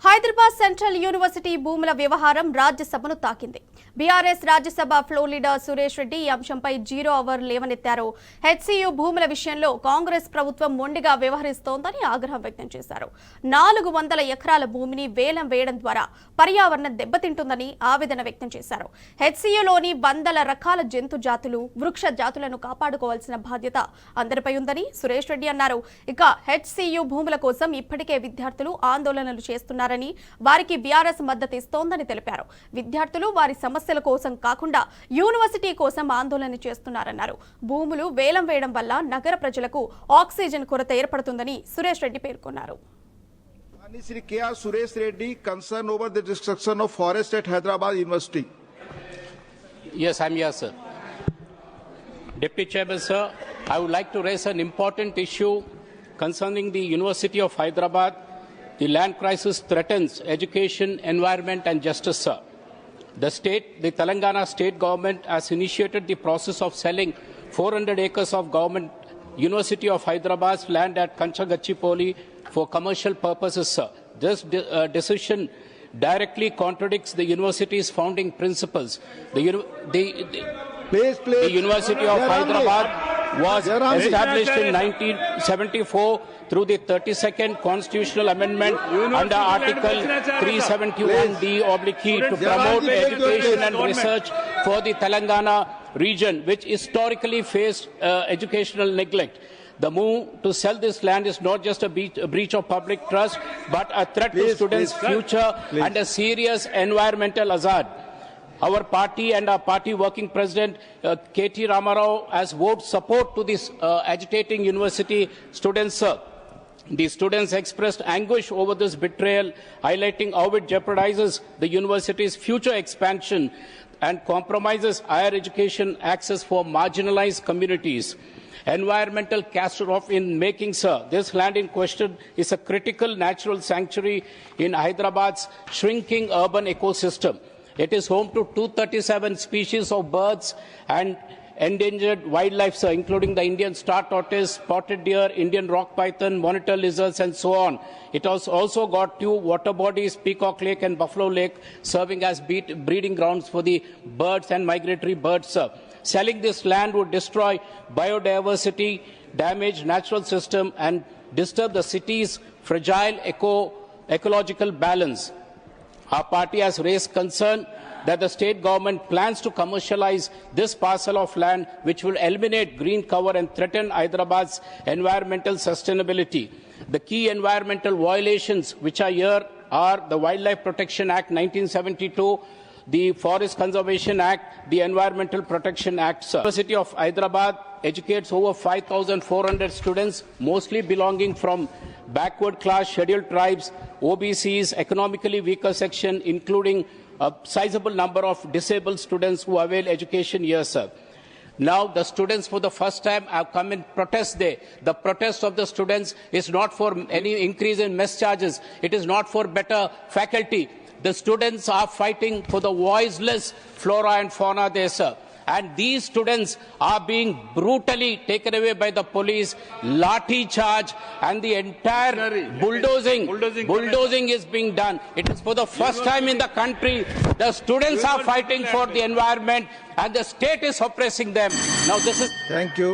Hyderabad central university భూముల వ్యవహారం రాజ్యసభను తాకింది. BRS Rajya Sabha floor leader Suresh Reddy ఈ అంశంపై 0 అవర్ లేవనెత్తారు. హెచ్సీయూ భూముల విషయంలో కాంగ్రెస్ ప్రభుత్వం మొండిగా వ్యవహరిస్తోందని ఆగ్రహం వ్యక్తం చేశారు. 400 ఎకరాల భూమిని వేలం వేయడం ద్వారా పర్యావరణం దెబ్బతింటుందని ఆవేదన వ్యక్తం చేశారు. హెచ్సీయూలోని వందల రకాల జంతు జాతులు, వృక్ష జాతులను కాపాడుకోవాల్సిన బాధ్యత అందరిపై ఉందని సురేష్ రెడ్డి అన్నారు. ఇక హెచ్సీయూ భూముల కోసం ఇప్పటికే విద్యార్థులు ఆందోళనలు చేస్తున్నారు. వారికి బీఆర్ఎస్ మద్దతు ఇస్తోందని తెలిపారు. విద్యార్థులు వారి సమస్యల కోసం కాకుండా యూనివర్సిటీ కోసం ఆందోళన చేస్తున్నారన్నారు. భూములు వేలం వేయడం వల్ల నగర ప్రజలకు ఆక్సిజన్ కొరత ఏర్పడుతుందని సురేష్ రెడ్డి పేర్కొన్నారు. Sri K.R. Suresh Reddy, concern over the destruction of forest at Hyderabad University. Yes, I'm here, sir. Deputy Chairman, sir, I would like to raise an important issue concerning the University of Hyderabad. The land crisis threatens education, environment and justice, sir. The Telangana state government has initiated the process of selling 400 acres of government University of Hyderabad's land at Kanchagachipoli for commercial purposes, sir. This decision directly contradicts the university's founding principles. The University of Hyderabad was established in 1974 through the 32nd Constitutional Amendment under Article 371(d)(e) to promote education and research for the Telangana region, which historically faced educational neglect. The move to sell this land is not just a breach of public trust, but a threat to students' future and a serious environmental hazard. Our party and our party working president K.T. Ramarao has vowed support to this agitating university students, sir. The students expressed anguish over this betrayal, highlighting how it jeopardizes the university's future expansion and compromises higher education access for marginalized communities. Environmental catastrophe in making, sir. This land in question is a critical natural sanctuary in Hyderabad's shrinking urban ecosystem. It is home to 237 species of birds and endangered wildlife, sir, including the Indian star tortoise, spotted deer, Indian rock python, monitor lizards, and so on. It has also got 2 water bodies, Peacock Lake and Buffalo Lake, serving as breeding grounds for the birds and migratory birds, sir. Selling this land would destroy biodiversity, damage natural system, and disturb the city's fragile ecological balance. Our party has raised concern that the state government plans to commercialize this parcel of land, which will eliminate green cover and threaten Hyderabad's environmental sustainability. The key environmental violations which are here are the Wildlife Protection Act 1972, the Forest Conservation Act, the Environmental Protection Act, sir. The University of Hyderabad educates over 5,400 students, mostly belonging from backward class, scheduled tribes, OBCs, economically weaker section, including a sizable number of disabled students who avail education here, sir. Now, the students for the first time have come in protest day. The protest of the students is not for any increase in mess charges. It is not for better faculty. The students are fighting for the voiceless flora and fauna there, sir. And these students are being brutally taken away by the police, lathi charge, and the entire bulldozing is being done. It is for the first time in the country. The students are fighting for the environment and the state is oppressing them. Now this is... Thank you.